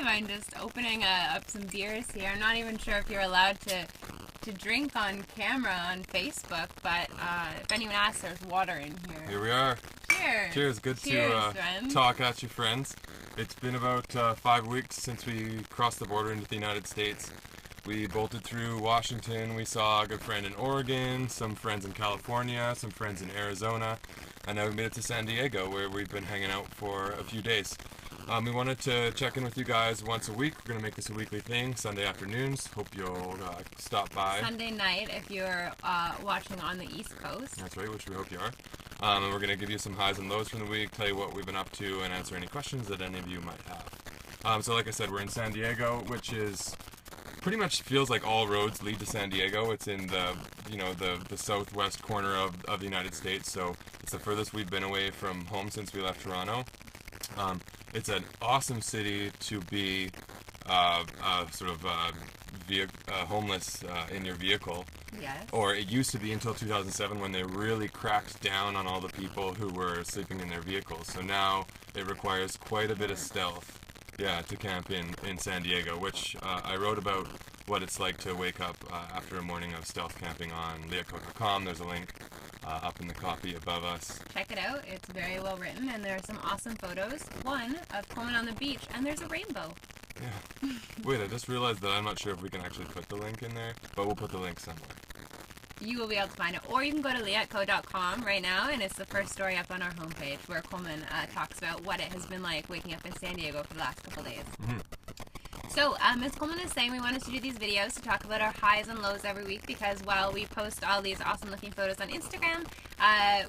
time, I'm just opening up some beers here. I'm not even sure if you're allowed to drink on camera on Facebook, but if anyone asks, there's water in here. Here we are. Cheers. Cheers. Good Cheers, to talk at you, friends. It's been about 5 weeks since we crossed the border into the United States. We bolted through Washington. We saw a good friend in Oregon, some friends in California, some friends in Arizona, and now we made it to San Diego, where we've been hanging out for a few days. We wanted to check in with you guys once a week. We're going to make this a weekly thing, Sunday afternoons. Hope you'll stop by. Sunday night if you're watching on the East Coast. That's right, which we hope you are. And we're going to give you some highs and lows from the week, tell you what we've been up to, and answer any questions that any of you might have. So like I said, we're in San Diego, which is pretty much feels like all roads lead to San Diego. It's in the southwest corner of the United States, so it's the furthest we've been away from home since we left Toronto. It's an awesome city to be homeless in your vehicle. Yes. Or it used to be until 2007 when they really cracked down on all the people who were sleeping in their vehicles. So now it requires quite a bit of stealth, to camp in San Diego, which I wrote about what it's like to wake up after a morning of stealth camping on leahcook.com. There's a link up in the copy above us. Check it out. It's very well written, and there are some awesome photos. One of Coleman on the beach, and there's a rainbow. Yeah. Wait, I just realized that I'm not sure if we can actually put the link in there, but we'll put the link somewhere. You will be able to find it. Or you can go to leahco.com right now, and it's the first story up on our homepage where Coleman talks about what it has been like waking up in San Diego for the last couple days. Mm-hmm. So, as Coleman is saying, we wanted to do these videos to talk about our highs and lows every week because while we post all these awesome looking photos on Instagram,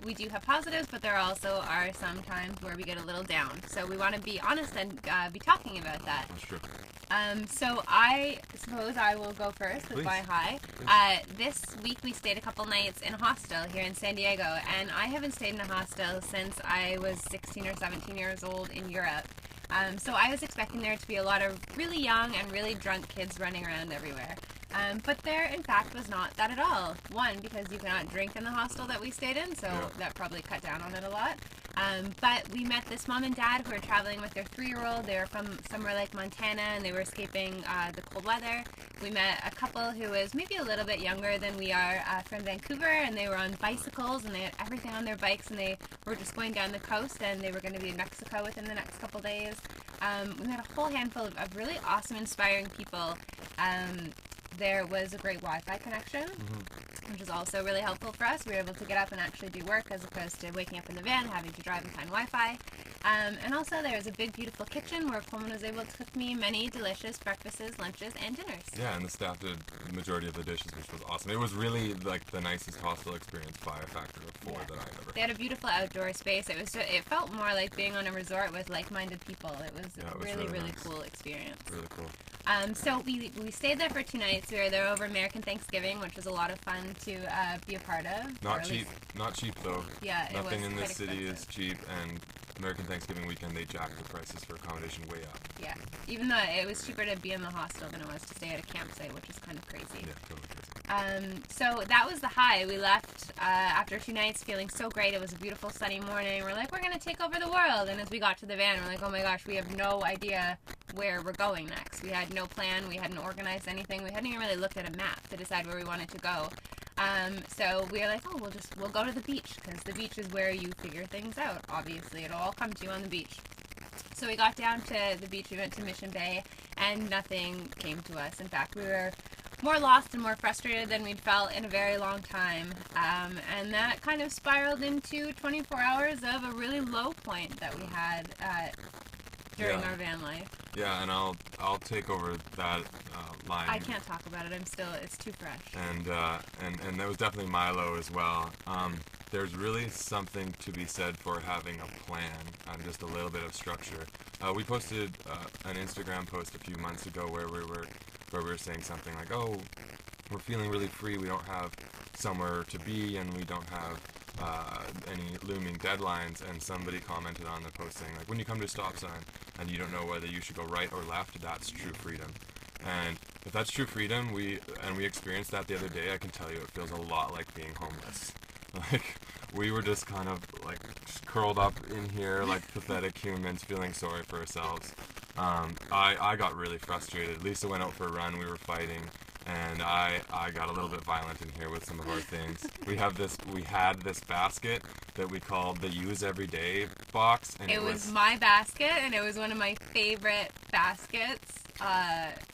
we do have positives, but there also are some times where we get a little down. So we want to be honest and be talking about that. That's true. So I suppose I will go first with my high. This week we stayed a couple nights in a hostel here in San Diego, and I haven't stayed in a hostel since I was 16 or 17 years old in Europe. So I was expecting there to be a lot of really young and really drunk kids running around everywhere. But there, in fact, was not that at all. One, because you cannot drink in the hostel that we stayed in, so that probably cut down on it a lot. But we met this mom and dad who were traveling with their 3-year-old. They were from somewhere like Montana, and they were escaping the cold weather. We met a couple who was maybe a little bit younger than we are from Vancouver, and they were on bicycles, and they had everything on their bikes, and they were just going down the coast, and they were going to be in Mexico within the next couple days. We met a whole handful of really awesome, inspiring people. There was a great Wi-Fi connection, which is also really helpful for us. We were able to get up and actually do work as opposed to waking up in the van, having to drive and find Wi-Fi. And also there was a big, beautiful kitchen where Coleman was able to cook me many delicious breakfasts, lunches, and dinners. Yeah, and the staff did the majority of the dishes, which was awesome. It was really like the nicest hostel experience by a factor of 4 that I've ever had. They had a beautiful outdoor space. It felt more like being on a resort with like-minded people. It was a really nice. Cool experience. Really cool. So we stayed there for 2 nights. We were there over American Thanksgiving, which was a lot of fun to be a part of. Not cheap though. Yeah, it Nothing was in this city expensive. is cheap, and American Thanksgiving weekend they jacked the prices for accommodation way up. Yeah, even though it was cheaper to be in the hostel than it was to stay at a campsite, which is kind of crazy. Yeah, totally crazy. So that was the high. We left after 2 nights feeling so great. It was a beautiful sunny morning. We're like, we're going to take over the world. And as we got to the van, we're like, oh my gosh, we have no idea where we're going next. We had no plan. We hadn't organized anything. We hadn't even really looked at a map to decide where we wanted to go. So we were like, oh, we'll go to the beach because the beach is where you figure things out. Obviously, it'll all come to you on the beach. So we got down to the beach. We went to Mission Bay, and nothing came to us. In fact, we were more lost and more frustrated than we'd felt in a very long time. And that kind of spiraled into 24 hours of a really low point that we had during our van life. Yeah, and I'll take over that line. I can't talk about it. It's too fresh. And that was definitely my low as well. There's really something to be said for having a plan and just a little bit of structure. We posted an Instagram post a few months ago where we were saying something like, oh, we're feeling really free, we don't have somewhere to be, and we don't have any looming deadlines, and somebody commented on the post saying, like, when you come to a stop sign and you don't know whether you should go right or left, that's true freedom. And if that's true freedom, we experienced that the other day, I can tell you it feels a lot like being homeless. Like, we were just kind of like just curled up in here like pathetic humans feeling sorry for ourselves. I got really frustrated. Lisa went out for a run. We were fighting. And I got a little bit violent in here with some of our things. We had this basket that we called the Use Everyday box, and it was my basket, and it was one of my favorite baskets.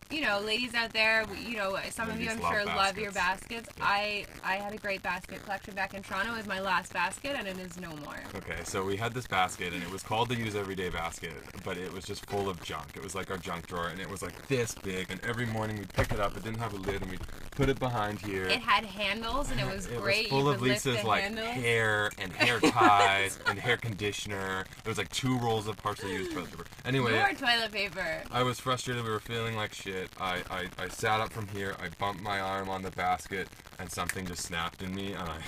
You know, ladies out there, you know, some of you I'm sure love your baskets. Yeah. I had a great basket collection back in Toronto. It was my last basket, and it is no more. Okay, so we had this basket, and it was called the Use Everyday basket, but it was just full of junk. It was like our junk drawer, and it was like this big, and every morning we'd pick it up. It didn't have a lid, and we'd put it behind here. It had handles, and it was great. It was full of Lisa's like hair and hair ties and hair conditioner. It was like 2 rolls of partially used toilet paper. Anyway, more toilet paper. I was frustrated. We were feeling like shit. I sat up from here. I bumped my arm on the basket, and something just snapped in me, and I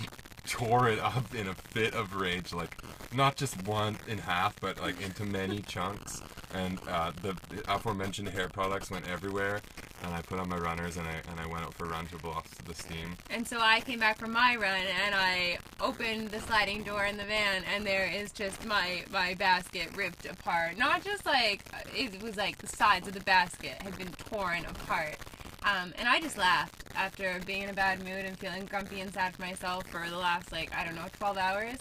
tore it up in a fit of rage, like not just one in half, but like into many chunks. And the aforementioned hair products went everywhere. And I put on my runners, and I went out for a run to blow off the steam. And so I came back from my run, and I opened the sliding door in the van, and there is just my basket ripped apart. Not just like, it was like the sides of the basket had been torn apart. And I just laughed after being in a bad mood and feeling grumpy and sad for myself for the last, like, I don't know, 12 hours.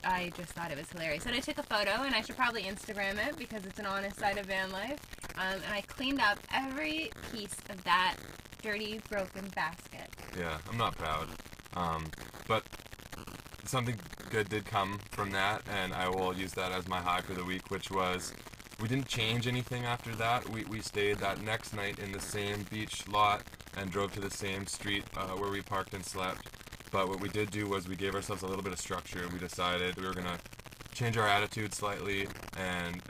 I just thought it was hilarious. And I took a photo, and I should probably Instagram it because it's an honest side of van life. And I cleaned up every piece of that dirty, broken basket. Yeah, I'm not proud. But something good did come from that, and I will use that as my high for the week, which was we didn't change anything after that. We stayed that next night in the same beach lot and drove to the same street where we parked and slept. But what we did do was we gave ourselves a little bit of structure. We decided we were gonna change our attitude slightly and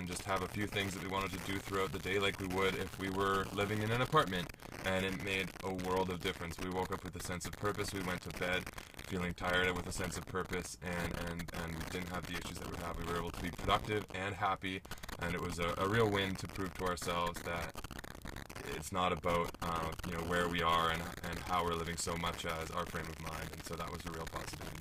just have a few things that we wanted to do throughout the day like we would if we were living in an apartment, and it made a world of difference. We woke up with a sense of purpose. We went to bed feeling tired with a sense of purpose, and we didn't have the issues that we have. We were able to be productive and happy, and it was a real win to prove to ourselves that it's not about you know, where we are and how we're living so much as our frame of mind. And so that was a real positivity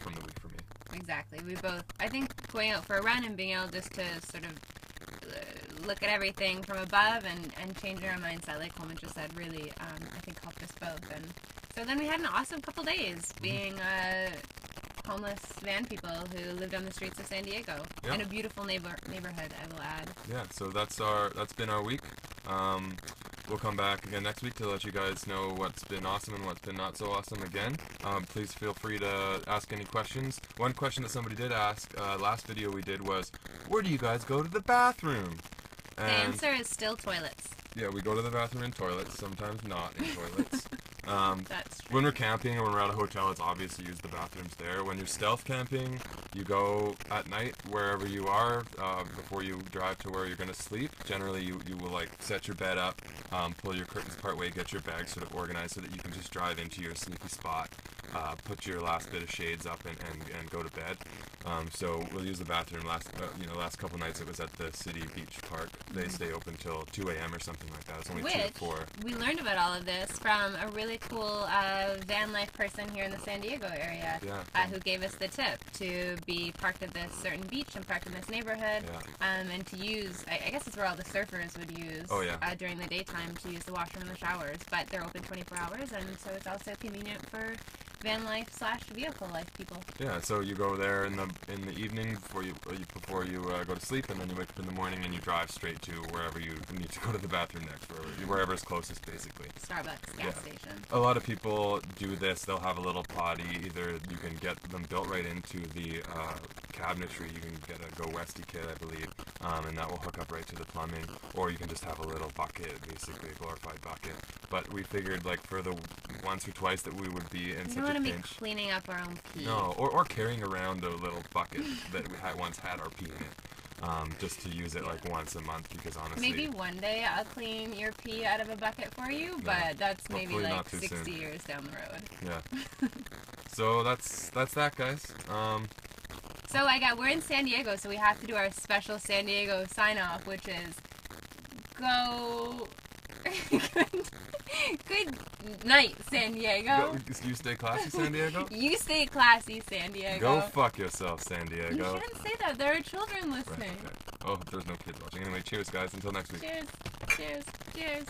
from the week for me. Exactly. We both, I think, going out for a run and being able just to sort of look at everything from above and changing our mindset, like Coleman just said, really, I think helped us both. And so then we had an awesome couple days being homeless van people who lived on the streets of San Diego in a beautiful neighborhood, I will add. Yeah, so that's been our week. We'll come back again next week to let you guys know what's been awesome and what's been not so awesome again. Please feel free to ask any questions. One question that somebody did ask last video we did was, where do you guys go to the bathroom? And the answer is still toilets. Yeah, we go to the bathroom in toilets, sometimes not in toilets. That's true. When we're camping or when we're at a hotel, it's obvious to use the bathrooms there. When you're stealth camping, you go at night wherever you are before you drive to where you're going to sleep. Generally, you will like set your bed up, pull your curtains part way, get your bag sort of organized so that you can just drive into your sleepy spot, put your last bit of shades up and go to bed. So we'll use the bathroom. Last couple nights it was at the City Beach Park. They stay open till 2 a.m. or something like that. It's only 2 to 4. We learned about all of this from a really cool van life person here in the San Diego area who gave us the tip to be parked at this certain beach and parked in this neighborhood, and to use, I guess it's where all the surfers would use during the daytime to use the washroom and the showers, but they're open 24 hours, and so it's also convenient for van life / vehicle life people. Yeah, so you go there in the evening before you go to sleep, and then you wake up in the morning and you drive straight to wherever you need to go to the bathroom next, wherever's closest, basically. Starbucks, gas station. A lot of people do this. They'll have a little potty. Either you can get them built right into the cabinetry. You can get a Go Westy kit, I believe, and that will hook up right to the plumbing. Or you can just have a little bucket, basically a glorified bucket. But we figured, like, for the once or twice that we would be in such a pinch. We don't want to be cleaning up our own pee. No, or carrying around a little bucket that we once had our pee in it. Just to use it like once a month, because honestly... Maybe one day I'll clean your pee out of a bucket for you, but that's maybe like 60 years down the road. Yeah. So that's that, guys. So we're in San Diego, so we have to do our special San Diego sign-off, which is go... Good night, San Diego. You stay classy, San Diego? You stay classy, San Diego. Go fuck yourself, San Diego. You shouldn't say that. There are children listening. Right. Oh, there's no kids watching. Anyway, cheers, guys. Until next week. Cheers. Cheers. Cheers.